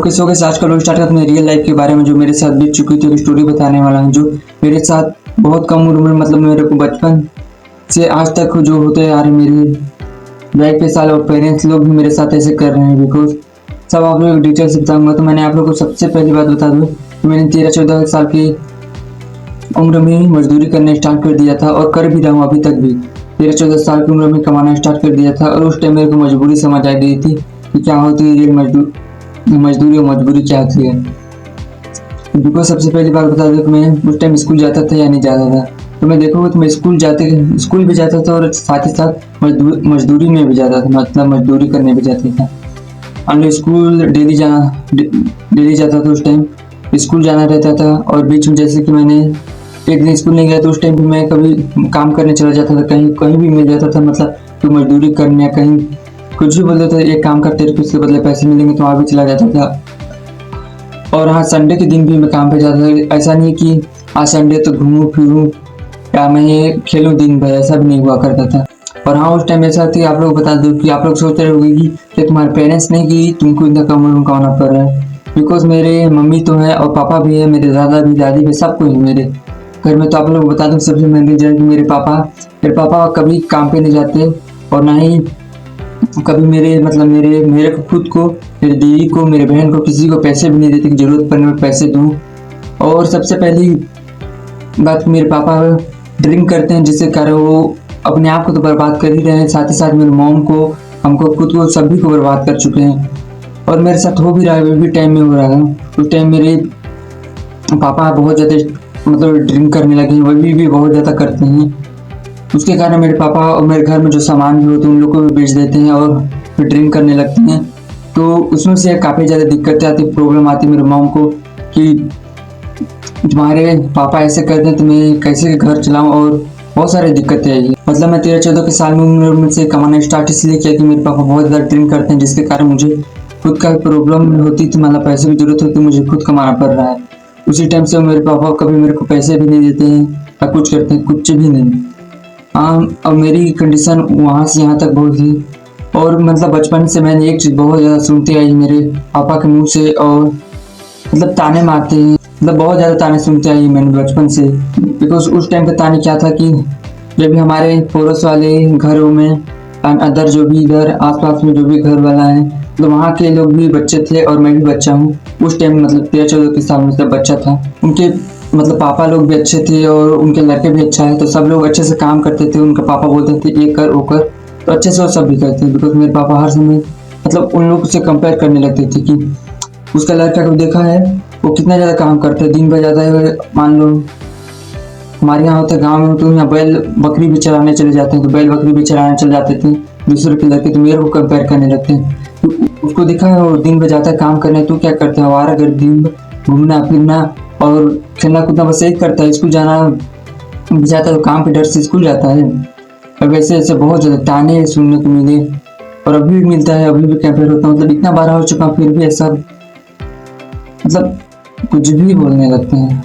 Okay so guys आज का लोग स्टार्ट करते हैं रियल लाइफ के बारे में जो मेरे साथ बीत चुकी थी। एक स्टोरी बताने वाला हूँ जो मेरे साथ बहुत कम उम्र में मतलब मेरे को बचपन से आज तक जो होते आ रहे मेरे लाइफ के साल और पेरेंट्स लोग भी मेरे साथ ऐसे कर रहे हैं। बिकॉज सब आप लोग डिटेल से बताऊंगा। तो मैंने आप लोग को सबसे पहली बात बता दूँ कि मैंने 13-14 साल की उम्र में ही मजदूरी करना स्टार्ट कर दिया था और कर भी रहा हूँ अभी तक भी। 13-14 साल की उम्र में कमाना स्टार्ट कर दिया था और उस टाइम मेरे को मजबूरी समझ आ गई थी कि क्या होती है रियल मजदूरी और मजबूरी क्या होती है। बिकॉज सबसे पहली बात बता दूं कि मैं उस टाइम स्कूल जाता था या नहीं जाता था। तो मैं देखोगे तो मैं स्कूल भी जाता था और साथ ही साथ मजदूरी में भी जाता था, मतलब मजदूरी करने भी जाता था। अन्य स्कूल डेली जाता था। उस टाइम स्कूल जाना रहता था और बीच में जैसे कि मैंने एक दिन स्कूल नहीं गया तो उस टाइम भी मैं कभी काम करने चला जाता था, कहीं भी मिल जाता था, मतलब तो मजदूरी करने कहीं कुछ भी बोलते थे एक काम करते थे उसके बदले पैसे मिलेंगे तो वहाँ भी चला जाता था। और हाँ, संडे के दिन भी मैं काम पे जाता था। ऐसा नहीं कि आज संडे तो घूमूं फिरूं या मैं खेलूं दिन भर, ऐसा भी नहीं हुआ करता था। और हाँ, उस टाइम ऐसा थी, आप लोग बता दूं कि आप लोग सोच रहे होंगे कि तुम्हारे पेरेंट्स नहीं कि तुमको इतना कम उम्र में कमाना पड़ रहा है। बिकॉज मेरे मम्मी तो है और पापा भी है, मेरे दादा भी दादी भी सब कोई है मेरे घर में। तो आप लोग बता दूं सबसे मेन रीजन कि मेरे पापा कभी काम पे नहीं जाते और ना ही कभी मेरे को खुद को, मेरी दीदी को, मेरे बहन को, किसी को पैसे भी नहीं देते कि जरूरत पड़ने में पैसे दूं। और सबसे पहली बात, मेरे पापा ड्रिंक करते हैं जिससे कारण वो अपने आप को तो बर्बाद कर ही रहे हैं, साथ ही साथ मेरे मॉम को, हमको, खुद को, सभी को बर्बाद कर चुके हैं। और मेरे साथ हो भी रहा है, वो भी टाइम में हो रहा है। उस टाइम मेरे पापा बहुत ज़्यादा मतलब ड्रिंक करने लगे हैं, वही भी बहुत ज़्यादा करते हैं। उसके कारण मेरे पापा और मेरे घर में जो सामान भी होते हैं उन लोग को भी बेच देते हैं और फिर ड्रिंक करने लगते हैं। तो उसमें से काफ़ी ज़्यादा दिक्कतें आती, प्रॉब्लम आती मेरे मॉम को कि तुम्हारे पापा ऐसे करते हैं तो मैं कैसे घर चलाऊं, और बहुत सारी दिक्कतें आई। मतलब मैं 13-14 के साल में उम्र में से कमाना स्टार्ट इसलिए किया कि मेरे पापा बहुत ज़्यादा ड्रिंक करते हैं जिसके कारण मुझे खुद का प्रॉब्लम होती थी, मतलब पैसे की जरूरत होती, मुझे खुद कमाना पड़ रहा है। उसी टाइम से मेरे पापा कभी मेरे को पैसे भी नहीं देते हैं या कुछ करते हैं, कुछ भी नहीं। हाँ, अब मेरी कंडीशन वहाँ से यहाँ तक बहुत थी। और मतलब बचपन से मैंने एक चीज़ बहुत ज़्यादा सुनती आई मेरे पापा के मुंह से, और मतलब ताने मारते हैं, मतलब बहुत ज़्यादा ताने सुनते आई मैंने बचपन से। बिकॉज उस टाइम पे ताने क्या था कि जब भी हमारे पड़ोस वाले घरों में अदर जो भी इधर आसपास में जो भी घर वाला है तो वहाँ के लोग भी बच्चे थे और मैं भी बच्चा हूँ। उस टाइम मतलब 13-14 के साल में जब बच्चा था, उनके मतलब पापा लोग भी अच्छे थे और उनके लड़के भी अच्छा है, तो सब लोग अच्छे से काम करते थे। उनका पापा बोलते थे ये कर वो कर, तो अच्छे से वो सब भी करते थे। बिकॉज मेरे पापा हर समय मतलब उन लोगों से कंपेयर करने लगते थे कि उसका लड़का को देखा है वो कितना ज़्यादा काम करता है, दिन भर जाता है। मान लो हमारे यहाँ होता है गाँव में तो यहाँ बैल बकरी भी चराने चले जाते हैं, तो बैल बकरी भी चराने चले जाते थे दूसरे के लड़के, तो मेरे को कंपेयर करने लगते हैं। तो उसको देखा है वो दिन भर जाता है काम करने, तो क्या करते हैं हमारा घर दिन भर घूमना फिरना और खेलना कूदना बस यही करता है। स्कूल जाना भी जाता है तो काम पे डर से स्कूल जाता है। और वैसे ऐसे बहुत ज़्यादा ताने सुनने को मिले और अभी भी मिलता है, अभी भी कंपेयर होता है। मतलब इतना बार हो चुका फिर भी ऐसा मतलब कुछ भी बोलने लगते हैं।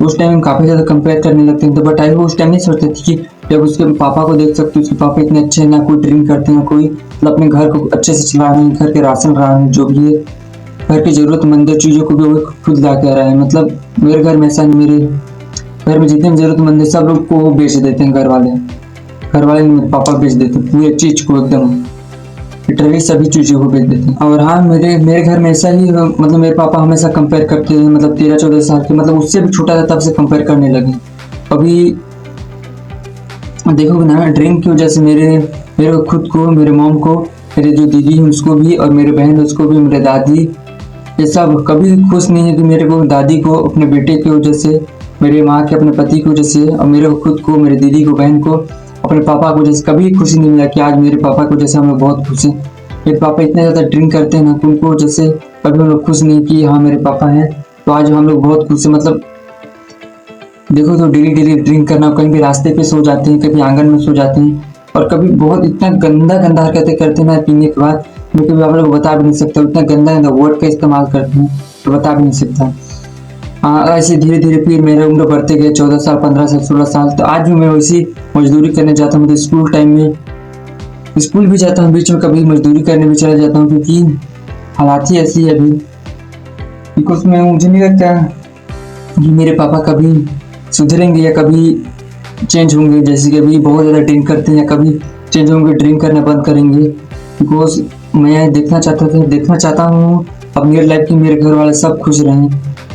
उस टाइम काफ़ी ज़्यादा कंपेयर करने लगते हैं। तो बट आई वो उस टाइम नहीं सोचते थे कि जब उसके पापा को देख सकते, उसके पापा इतने अच्छे हैं, ना कोई ड्रिंक करते हैं, कोई मतलब अपने घर को अच्छे से चला रहे हैं, घर के राशन ला रहे हैं, जो भी है घर की ज़रूरतमंद चीज़ों को भी वो खुद ला के आ रहा है। मतलब मेरे घर में ऐसा नहीं, मेरे घर में जितने ज़रूरतमंद है सब लोग को वो बेच देते हैं, घर वाले मेरे पापा बेच देते हैं पूरे चीज़ को, एकदम लिटरली सभी चीज़ों को बेच देते हैं। और हाँ, मेरे घर में ऐसा ही मतलब मेरे पापा हमेशा कंपेयर करते हैं, मतलब 13-14 साल के, मतलब उससे भी छोटा था तब से कंपेयर करने लगे। अभी देखोगे ना, ड्रिंक की वजह से मेरे खुद को, मेरे मॉम को, मेरे जो दीदी है उसको भी, और मेरे बहन उसको भी, मेरे दादी, ये सब कभी खुश नहीं है कि मेरे को, दादी को अपने बेटे की वजह से, मेरे माँ के अपने पति की वजह से, और मेरे को खुद को, मेरे दीदी को, बहन को, अपने पापा की वजह से कभी खुशी नहीं मिला कि आज मेरे पापा की वजह से हम लोग बहुत खुश हैं। मेरे पापा इतने ज़्यादा ड्रिंक करते हैं ना, उनको वजह से कभी हम लोग खुश नहीं कि हाँ मेरे पापा हैं तो आज हम लोग बहुत खुश हैं। मतलब देखो तो डेली ड्रिंक करना, कहीं भी रास्ते पे सो जाते हैं, कभी आंगन में सो जाते हैं, और कभी बहुत इतना गंदा हरकतें करते हैं ना पीने के बाद, मैं कभी आप लोग बता भी नहीं सकता। इतना गंदा वर्ड का इस्तेमाल करते हैं तो बता भी नहीं सकता। ऐसे धीरे धीरे फिर मेरे उम्र बढ़ते गए, 14 साल, 15 साल, 16 साल, तो आज भी मैं वैसी मजदूरी करने जाता हूँ। तो स्कूल टाइम में स्कूल भी जाता हूँ, बीच में कभी मजदूरी करने भी चला जाता हूँ, क्योंकि हालात ही ऐसी है अभी बिकॉज मैं मुझे नहीं लगता कि मेरे पापा कभी सुधरेंगे या कभी चेंज होंगे, जैसे कि अभी बहुत ज़्यादा ड्रिंक करते हैं या कभी चेंज होंगे, ड्रिंक करना बंद करेंगे। बिकॉज मैं देखना चाहता हूँ अपनी लाइफ की मेरे घर वाले सब खुश रहें,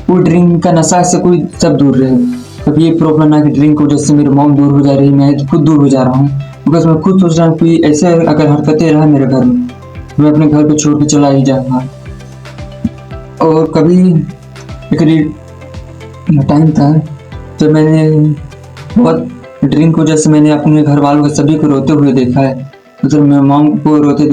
कोई ड्रिंक का नशा से कोई सब दूर रहे। कभी ये प्रॉब्लम ना कि ड्रिंक की वजह से मेरी मॉम दूर हो जा रही है, मैं खुद दूर हो जा रहा हूँ। बिकॉज मैं खुद सोच रहा हूँ कि ऐसे अगर हरकतें रहा मेरे घर में, मैं अपने घर को छोड़ के चला ही जाऊँगा। और कभी एक टाइम था जब मैंने बहुत ड्रिंक की वजह से मैंने अपने घर वालों के सभी को रोते हुए देखा है। मतलब मेरे मॉम को रोते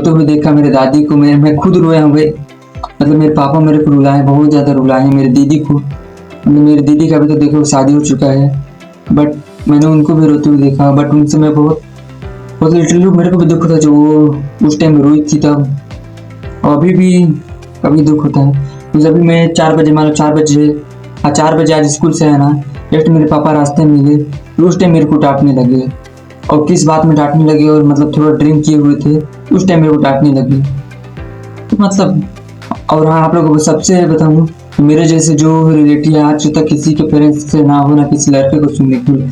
हुए देखा, मेरे दादी को, मैं खुद रोया हूँ। मतलब मेरे पापा मेरे को रुलाए, बहुत ज़्यादा रुलाए। मेरी दीदी को, मतलब मेरी दीदी का भी तो देखो शादी हो चुका है, बट मैंने उनको भी रोते हुए देखा। बट उनसे मैं बहुत लिटरली मेरे को भी दुख होता जो वो उस टाइम रोई थी तब, और अभी भी कभी दुख होता है। तो जब भी मैं 4 बजे, मान लो 4 बजे आज स्कूल से आया ना, जस्ट मेरे पापा रास्ते में मिले तो उस टाइम मेरे को डांटने लगे। और किस बात में डांटने लगे, और मतलब थोड़ा ड्रिंक किए हुए थे उस टाइम मेरे को डांटने लगे। तो मतलब, और हाँ, आप लोगों को सबसे बताऊँ, मेरे जैसे जो रिलेटिव है आज तक किसी के पेरेंट्स से ना हो, ना किसी लड़के को सुनने के लिए।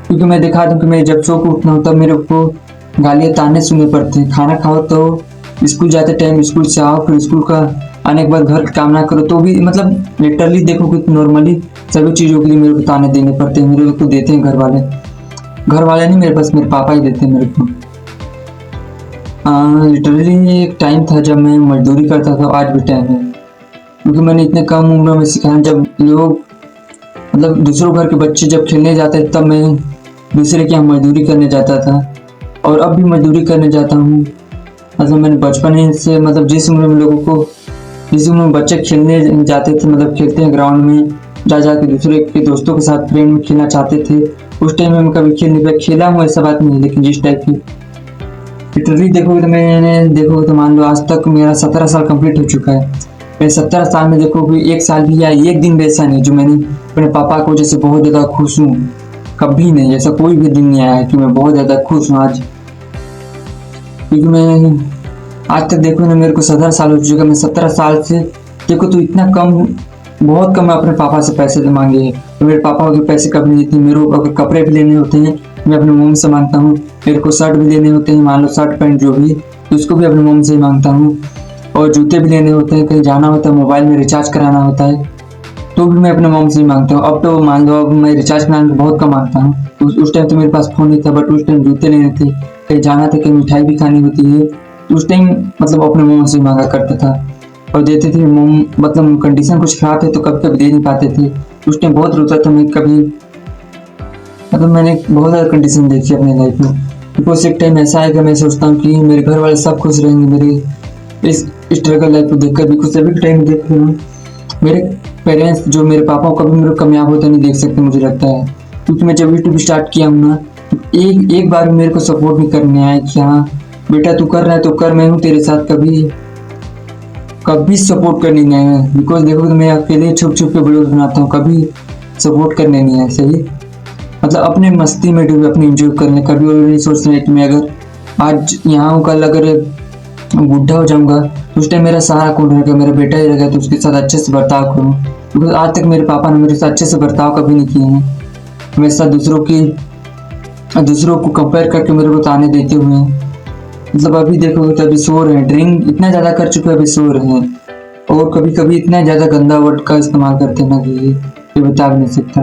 क्योंकि मैं दिखा दूँ कि मैं जब सो को उठना हूँ तब मेरे को गालियाँ ताने सुनने पड़ते हैं। खाना खाओ तो स्कूल जाते टाइम स्कूल से आओ, फिर स्कूल का आने के बाद घर का काम ना करो तो भी, मतलब लिटरली देखो कि नॉर्मली सभी चीज़ों के लिए मेरे को ताने देने पड़ते हैं। मेरे को देते हैं घर वाले नहीं, मेरे पास मेरे पापा ही देते हैं मेरे को। लिटरली एक टाइम था जब मैं मजदूरी करता था, आज भी टाइम है। क्योंकि मैंने इतने कम उम्र में सिखाया, जब लोग मतलब दूसरों घर के बच्चे जब खेलने जाते तब मैं दूसरे के यहाँ मजदूरी करने जाता था, और अब भी मजदूरी करने जाता हूँ। मतलब मैंने बचपन से, मतलब जिस उम्र में जिस उम्र में बच्चे खेलने जाते थे, मतलब खेलते हैं ग्राउंड में जाके दूसरे के दोस्तों के साथ फ्रेंड में खेलना चाहते थे, उस टाइम में मैं कभी खेल नहीं पाया। खेला हूँ ऐसा बात नहीं, लेकिन जिस टाइप की लिटरली देखोगे तो मान लो आज तक मेरा 17 साल कंप्लीट हो चुका है। मैं 17 साल में देखोगे एक साल भी या एक दिन भी ऐसा नहीं जो मैंने अपने पापा को जैसे बहुत ज़्यादा खुश हूँ, कभी नहीं। ऐसा कोई भी दिन नहीं आया है कि मैं बहुत ज़्यादा खुश हूँ आज। क्योंकि मैं आज तक देखो ना, मेरे को 17 साल हो चुका है। मैं 17 साल से देखो तो इतना कम, बहुत कम मैं अपने पापा से पैसे मांगे हैं। तो मेरे पापा के पैसे कभी नहीं देते। मेरे को अगर कपड़े भी लेने होते हैं मैं अपने मम्मी से मांगता हूँ। मेरे को शर्ट भी लेने होते हैं, मान लो शर्ट पैंट जो भी, तो उसको भी अपने मम्मी से ही मांगता हूँ। और जूते भी लेने होते हैं, कहीं जाना होता है, मोबाइल में रिचार्ज कराना होता है, तो भी मैं अपने मम्मी से ही मांगता हूँ। अब तो मान लो अब मैं रिचार्ज कराने को बहुत कम मांगता हूँ। उस टाइम तो मेरे पास फ़ोन नहीं था, बट उस टाइम जूते लेने थे, कहीं जाना था, कहीं मिठाई भी खानी होती है, तो उस टाइम मतलब अपने मम्मी से मांगा करता था और देते थे। मम्मी मतलब कंडीशन कुछ खराब थे तो कभी कभी दे नहीं पाते थे। उस टाइम बहुत रोता था मैं। कभी मतलब मैंने बहुत ज़्यादा कंडीशन देखी अपने लाइफ में। बिकॉज एक टाइम ऐसा आएगा, मैं सोचता हूँ कि मेरे घर वाले सब खुश रहेंगे मेरे इस स्ट्रगल लाइफ को देखकर। बिकॉज सभी के टाइम देख रहे हूँ मेरे पेरेंट्स जो मेरे पापा को कभी मेरे कामयाब होते नहीं देख सकते, मुझे लगता है। क्योंकि मैं जब यूट्यूब स्टार्ट किया हूँ ना, एक बार भी मेरे को सपोर्ट नहीं करने आया कि हाँ बेटा तू कर रहा है तो कर, मैं हूँ तेरे साथ। कभी सपोर्ट करने नहीं आया। बिकॉज देखो तो मैं अकेले छुप के वीडियोस बनाता हूँ, कभी सपोर्ट करने नहीं आया। सही मतलब अपने मस्ती में डूबे, अपने एंजॉय करने। कभी वो नहीं सोच रहे कि मैं अगर आज यहाँ हूँ, कल अगर बूढ़ा हो जाऊंगा तो उस टाइम मेरा सहारा कौन रहेगा, मेरा बेटा ही रहेगा, तो उसके साथ अच्छे से बर्ताव करूँ। बिकॉज आज तक मेरे पापा ने मेरे साथ अच्छे से बर्ताव कभी नहीं किए हैं। हमेशा दूसरों को कंपेयर करके मेरे को ताने देते हुए हैं। मतलब अभी देखोगे तो अभी सो रहे हैं, ड्रिंक इतना ज़्यादा कर चुके हैं, अभी सो रहे हैं। और कभी कभी इतना ज़्यादा गंदा वर्ड का इस्तेमाल करते हैं ना कि ये बता भी नहीं सकता।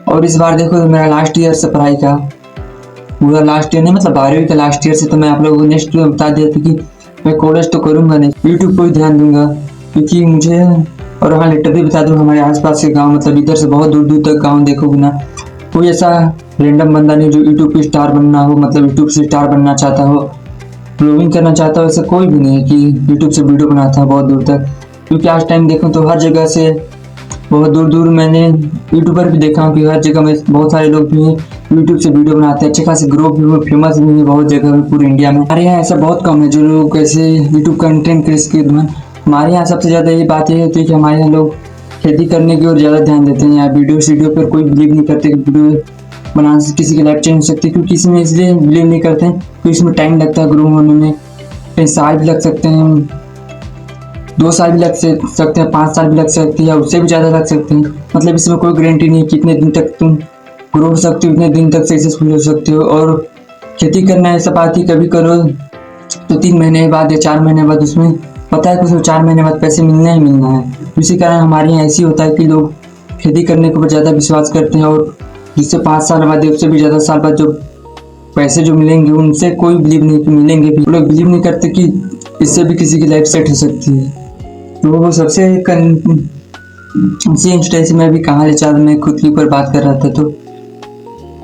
और इस बार देखो तो मेरा लास्ट ईयर से पढ़ाई का, पूरा लास्ट ईयर नहीं, मतलब 12वीं का लास्ट ईयर से, तो मैं आप लोगों को नेक्स्ट में बता दिया था कि मैं कॉलेज तो करूँगा नहीं, यूट्यूब को ही ध्यान दूंगा। क्योंकि मुझे, और हाँ लिटरली बता दूँ, हमारे आसपास के गाँव, मतलब इधर से बहुत दूर दूर तक गाँव देखोगे ना, कोई ऐसा रैंडम बंदा नहीं जो यूट्यूब पे स्टार बनना हो, मतलब यूट्यूब से स्टार बनना चाहता हो, ब्लॉगिंग करना चाहता हो। ऐसा कोई भी नहीं है कि यूट्यूब से वीडियो बनाता है बहुत दूर तक। क्योंकि आज टाइम देखूँ तो हर जगह से बहुत दूर दूर मैंने यूट्यूबर भी देखा हूँ कि हर जगह में बहुत सारे लोग भी हैं यूट्यूब से वीडियो बनाते हैं, अच्छे खासे ग्रो भी हुए, फेमस भी है बहुत जगह में, पूरे इंडिया में। हमारे यहाँ ऐसा बहुत कम है जो लोग ऐसे यूट्यूब कंटेंट क्रिएट के दौरान। हमारे यहाँ सबसे ज़्यादा ये बात ये होती है कि हमारे यहाँ लोग खेती करने की ओर ज़्यादा ध्यान देते हैं। यहाँ वीडियो पर कोई बिलीव नहीं करते कि वीडियो बनाने से किसी की लाइफ चेंज हो सकती है। क्योंकि इसमें इसलिए बिलीव नहीं करते हैं क्योंकि इसमें टाइम लगता है ग्रो होने में, कई साल भी लग सकते हैं। 2 साल भी लग सकते हैं, 5 साल भी लग सकती है या उससे भी ज़्यादा लग सकते हैं। मतलब इसमें कोई गारंटी नहीं है कितने दिन तक तुम ग्रो हो सकते हो, कितने दिन तक सक्सेसफुल हो सकते हो। और खेती करना ऐसा बात ही कभी करो तो 3 महीने बाद या 4 महीने बाद उसमें पता है कि उसमें 4 महीने बाद पैसे मिलना ही मिलना है। इसी कारण हमारे यहाँ ऐसी होता है कि लोग खेती करने के ऊपर ज़्यादा विश्वास करते हैं और जिससे 5 साल बाद या उससे भी ज़्यादा साल बाद जो पैसे जो मिलेंगे उनसे कोई बिलीव नहीं कि मिलेंगे भी। लोग बिलीव नहीं करते कि इससे भी किसी की लाइफ सेट हो सकती है। तो वो सबसे उसी इंस्टेंस से मैं भी कहानी चाल में खुद के ऊपर बात कर रहा था।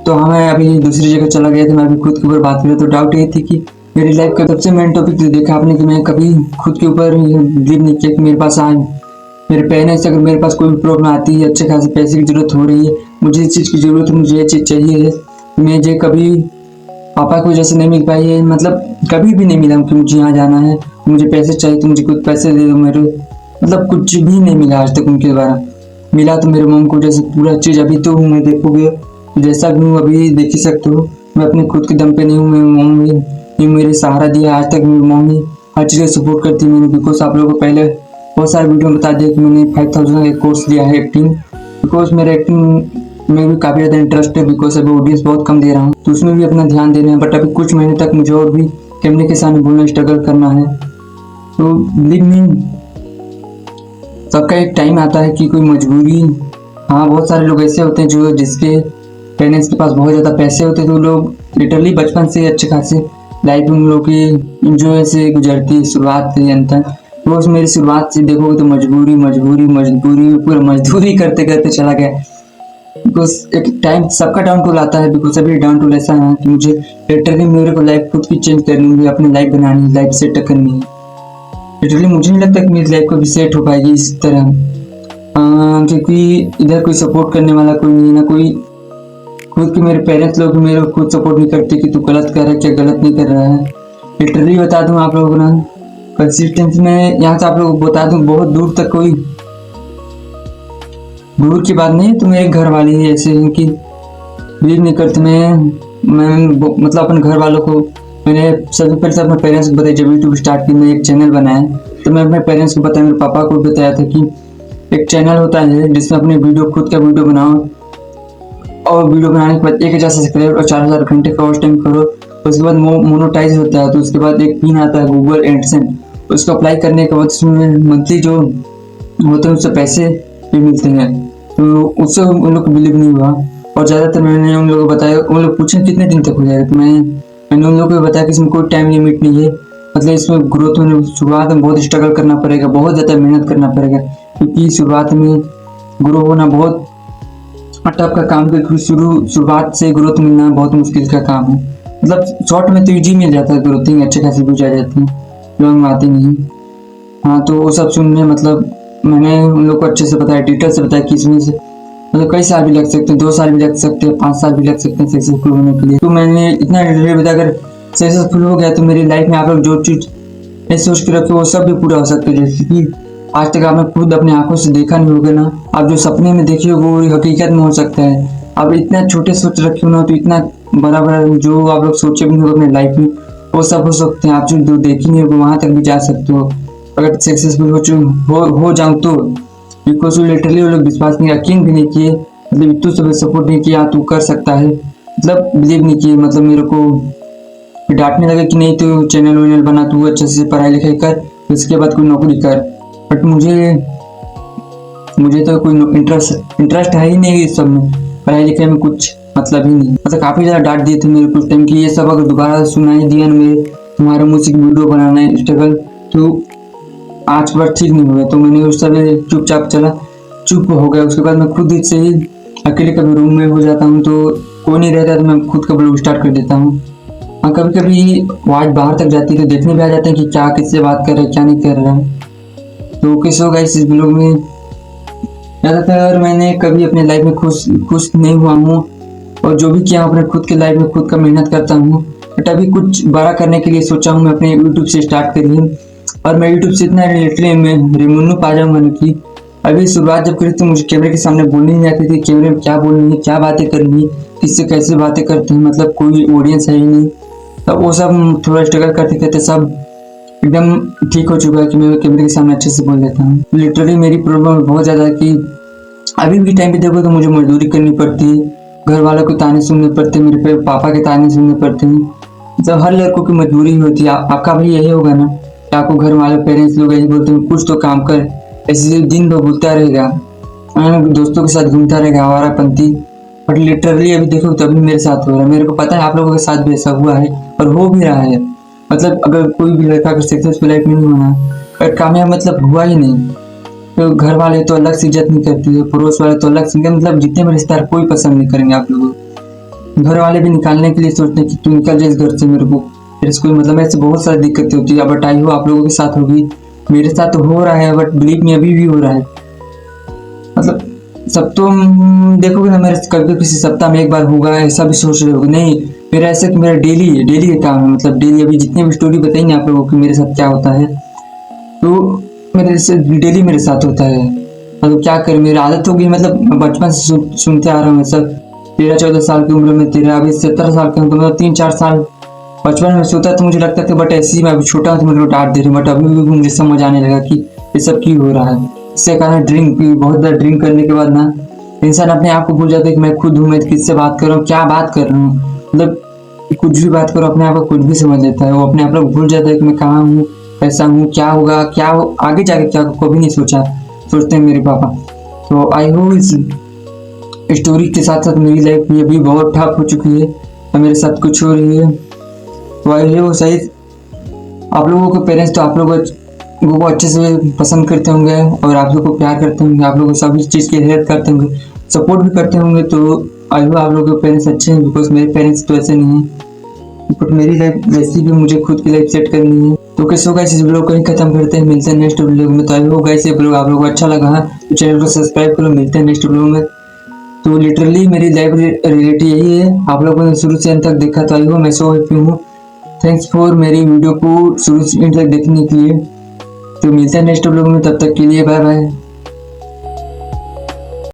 तो हमें अभी दूसरी जगह चला गया था, मैं अभी खुद के ऊपर बात कर रहा। तो डाउट ये थी कि मेरी लाइफ का सबसे मेन टॉपिक जो देखा आपने कि मैं कभी खुद के ऊपर बिलीव नहीं किया कि मेरे पास आए मेरे पेरेंट्स अगर मेरे पास कोई प्रॉब्लम आती है, अच्छे खासे पैसे की जरूरत हो रही है, मुझे इस चीज़ की जरूरत है, मुझे ये चीज़ चाहिए है, मुझे कभी पापा की वजह से नहीं मिल पाई है। मतलब कभी भी नहीं मिला कि मुझे यहाँ जाना है, मुझे पैसे चाहिए तो मुझे कुछ पैसे दे दो मेरे। मतलब कुछ भी नहीं मिला आज तक उनके द्वारा। मिला तो मेरे मम्मी को जैसे पूरा चीज़ अभी तो मैं देखोगे जैसा भी हूँ अभी देख ही सकते हो। मैं अपने खुद के दम पे नहीं हूँ, मेरी मम्मी ने मेरे सहारा दिया आज तक। मेरी मम्मी हर चीज़ सपोर्ट करती है मैंने। बिकॉज आप लोगों को पहले बहुत सारे वीडियो में बता दिया कि मैंने 5000 का कोर्स लिया है एक्टिंग। बिकॉज मेरा एक्टिंग में भी काफ़ी ज़्यादा इंटरेस्ट है। बिकॉज अभी ऑडियंस बहुत कम दे रहा हूँ तो उसमें भी अपना ध्यान देना है। बट अभी कुछ महीने तक मुझे और भी कैमरे के सामने बोलना स्ट्रगल करना है। तो बिलीव मी, सबका एक टाइम आता है कि कोई मजबूरी। हाँ, बहुत सारे लोग ऐसे होते हैं जो जिसके पेरेंट्स के पास बहुत ज़्यादा पैसे होते हैं तो लोग लिटरली बचपन से अच्छे खासे लाइफ उन लोगों की इंजॉय से गुजरती है शुरुआत से अंत तक। रोज मेरी शुरुआत से देखोगे तो मजबूरी मजबूरी मजबूरी पूरा मजदूरी करते करते चला गया। बिकॉज एक टाइम सबका डाउन टूल आता है। बिकॉज अभी डाउन टूल ऐसा है कि मुझे लिटरली मेरे को लाइफ खुद की चेंज करनी है, अपनी लाइफ बनानी है, लाइफ सेट करनी है। लिटरली मुझे नहीं लगता कि मेरी लाइफ कभी सेट हो पाएगी इस तरह, क्योंकि इधर कोई सपोर्ट करने वाला कोई नहीं है, ना कोई खुद के मेरे पेरेंट्स लोग मेरे को खुद सपोर्ट नहीं करते कि तू गलत कर रहा है क्या गलत नहीं कर रहा है। लिटरली बता दूं आप लोगों को ना, कंसिस्टेंसी में यहाँ से आप लोगों को बता दूं बहुत दूर तक कोई दूर की बात नहीं। तो मेरे घर वाले ही ऐसे हैं कि बिलीव नहीं करते। मैं मतलब अपने घर वालों को मैंने सबसे पहले से अपने पेरेंट्स को बताया जब यूट्यूब स्टार्ट की, मैं एक चैनल बनाया तो मैं अपने पेरेंट्स को बताया, मेरे पापा को बताया था कि एक चैनल होता है जिसमें अपने वीडियो खुद का वीडियो बनाओ और वीडियो बनाने के बाद 1000 सब्सक्राइबर और 4000 घंटे का वॉच टाइम करो। उसके बाद मोनोटाइज होता है तो उसके बाद एक पिन आता है गूगल एडसेंस, उसको अप्लाई करने के बाद उसमें मंथली जो होते हैं उससे पैसे भी मिलते हैं। तो उससे उन लोग को बिलीव नहीं हुआ और ज़्यादातर मैंने उन लोगों को बताया, उन लोग पूछे कितने दिन तक हो जाएगा तो मैंने उन लोगों को बताया कि इसमें कोई टाइम लिमिट नहीं है। मतलब इसमें ग्रोथ होने शुरुआत में बहुत स्ट्रगल करना पड़ेगा, बहुत ज़्यादा मेहनत करना पड़ेगा क्योंकि शुरुआत में ग्रो होना बहुत टफ का काम है। शुरुआत से ग्रोथ मिलना बहुत मुश्किल का काम है। मतलब शॉर्ट में तो ईजी मिल जाता है, ग्रोथिंग अच्छे खासी व्यूज आ जाती है, लॉन्ग में आती नहीं। हाँ, तो वो सब सुनने मतलब मैंने उन लोग को अच्छे से बताया, डिटेल से बताया कि इसमें से मतलब कई साल भी लग सकते हैं, 2 साल भी लग सकते हैं, 5 साल भी लग सकते हैं सक्सेसफुल होने के लिए। तो मैंने इतना डिटेल बताया अगर सक्सेसफुल हो गया तो मेरी लाइफ में आप लोग जो चीज़ नहीं सोच के रखे वो सब भी पूरा हो सकता है। जैसे कि आज तक आपने खुद अपनी आंखों से देखा नहीं होगा ना, आप जो सपने में देखिए वो हकीकत में हो सकता है। आप इतना छोटे सोच रखे हो ना तो इतना बड़ा बड़ा जो आप लोग सोचे भी नहीं होगा अपने लाइफ में वो सब हो सकते हैं। आप जो देखी नहीं होगा वहाँ तक भी जा सकते हो अगर सक्सेसफुल हो जाऊँ तो। बिकॉज वो लिटरली वो लोग विश्वास नहीं, यकीन भी नहीं किए, मतलब इतू सब सपोर्ट नहीं किया तू कर सकता है, मतलब बिलीव नहीं किए। मतलब मेरे को डांटने लगे कि नहीं तू चैनल वैनल बना, तू अच्छे से पढ़ाई लिखाई कर, उसके बाद कोई नौकरी कर। बट मुझे तो कोई इंटरेस्ट है ही नहीं इस सब में, पढ़ाई लिखाई में कुछ मतलब ही नहीं। मतलब काफ़ी ज़्यादा डांट दिए थे मेरे कुछ टाइम कि ये सब अगर दोबारा सुनाई दिया ना मेरे तुम्हारे मुझ से वीडियो बनाना है स्ट्रगल तो आज बार ठीक नहीं हुआ। तो मैंने उस समय चुप हो गया। उसके बाद मैं खुद से ही अकेले कभी रूम में हो जाता हूँ तो कोई नहीं रहता तो मैं खुद का ब्लॉग स्टार्ट कर देता हूँ। हाँ, कभी कभी आवाज़ बाहर तक जाती है तो देखने भी आ जाते हैं कि क्या किससे बात कर रहा है क्या नहीं कर रहा है। तो कैसे होगा इस ब्लॉग में ज़्यादातर मैंने कभी अपने लाइफ में खुश नहीं हुआ हूँ और जो भी किया अपने खुद के लाइफ में खुद का मेहनत करता हूँ। बट अभी कुछ बड़ा करने के लिए सोचा हूँ, मैं अपने यूट्यूब से स्टार्ट करी और मैं यूट्यूब से इतना रिलेटेड में रेमुन्नू पा जाऊँगा ना कि अभी शुरुआत जब करी तो मुझे कैमरे के सामने बोलनी नहीं आती थी, कैमरे में क्या बोलनी है क्या बातें करनी है किससे कैसे बातें करते हैं, मतलब कोई ऑडियंस है ही नहीं। तब वो सब थोड़ा स्ट्रगल करते करते सब एकदम ठीक हो चुका है कि मैं कैमरे के सामने अच्छे से बोल लेता हूँ। लिटरली मेरी प्रॉब्लम बहुत ज़्यादा है कि अभी भी टाइम पे देखो तो मुझे मजदूरी करनी पड़ती है, घर वालों को ताने सुनने पड़ते हैं, मेरे पापा के ताने सुनने पड़ते हैं। मतलब हर लड़कों की मजबूरी होती है। आपका भी यही होगा ना कि आपको घर वाले पेरेंट्स लोग यही बोलते हैं कुछ तो काम कर, ऐसे दिन भर बोलता रहेगा, दोस्तों के साथ घूमता रहेगा आवारापंती। बट लिटरली अभी देखो तो अभी मेरे साथ हो रहा है। मेरे को पता है आप लोगों के साथ भी ऐसा हुआ है और हो भी रहा है। मतलब अगर कोई भी लड़का अगर सक्सेसफुल लाइफ में नहीं होना, अगर कामयाब मतलब हुआ ही नहीं, तो घर वाले तो अलग से इज्जत नहीं करती है, पड़ोस वाले तो अलग से, मतलब जितने भी रिश्तेदार कोई पसंद नहीं करेंगे आप लोगों को। घर वाले भी निकालने के लिए सोचते हैं कि तू निकल जाए इस घर से, मेरे को फिर इसको मतलब ऐसे बहुत सारी दिक्कतें होती है। बट आई हो आप लोगों के साथ होगी, मेरे साथ तो हो रहा है, बट बिलीव में अभी भी हो रहा है। मतलब सब तो देखोगे ना, मेरे कभी किसी सप्ताह में एक बार होगा ऐसा भी सोच रहे होगे, नहीं मेरा ऐसा कि मेरा डेली का काम है। मतलब डेली अभी जितनी भी स्टोरी बताई ना आप लोगों की मेरे साथ क्या होता है, तो मेरे से डेली मेरे साथ होता है। मतलब क्या करें, मेरी आदत हो गई। मतलब मैं बचपन से सुनते आ रहा हूँ सब। 13-14 साल की उम्र में, 13 अभी 17 साल का हूँ, तो मतलब 3-4 साल बचपन में सोता तो मुझे लगता था बट ऐसे ही मैं अभी छोटा हूँ तो मेरे को डांट दे रही, बट अभी भी मुझे समझ आने लगा कि ये सब क्यों हो रहा है। इससे कारण ड्रिंक, बहुत ज़्यादा ड्रिंक करने के बाद ना इंसान अपने आप को भूल जाता है कि मैं खुद हूँ, मैं किससे बात कर रहा हूँ, क्या बात कर रहा हूँ। मतलब कुछ भी बात करो अपने आप को कुछ भी समझ लेता है, वो अपने आप को भूल जाता है कि मैं कहाँ हूँ, कैसा हूँ, क्या होगा, क्या हो, आगे जाके क्या कभी नहीं सोचते हैं मेरे पापा। तो आई होप इस स्टोरी के साथ साथ मेरी लाइफ ये भी बहुत ठप हो चुकी है और मेरे साथ कुछ हो रही है। तो आई होप सही आप लोगों के पेरेंट्स तो आप लोगों को अच्छे से पसंद करते होंगे और आप लोग को प्यार करते होंगे, आप लोग को सभी चीज़ की हेल्प करते होंगे, सपोर्ट भी करते होंगे। तो आई होप आप लोगों के पेरेंट्स अच्छे हैं, बिकॉज मेरे पेरेंट्स तो ऐसे नहीं हैं। बट मेरी लाइफ वैसी भी, मुझे खुद की लाइफ सेट करनी है। तो कैसे होगा इस वीडियो को ही खत्म करते हैं, मिलते हैं नेक्स्ट वीडियो में। तो आई होप गाइस ये ब्लॉग आप लोगों को अच्छा लगा है तो चैनल को सब्सक्राइब करो, मिलते हैं नेक्स्ट वीडियो में। तो लिटरली मेरी लाइफ रिलेटेड यही है, आप लोगों ने शुरू से अंत तक देखा तो आई होप मैं सो हैप्पी हूँ। थैंक्स फॉर मेरी वीडियो को शुरू से अंत तक देखने के लिए। तो मिलते हैं नेक्स्ट वीडियो में, तब तक के लिए बाय बाय।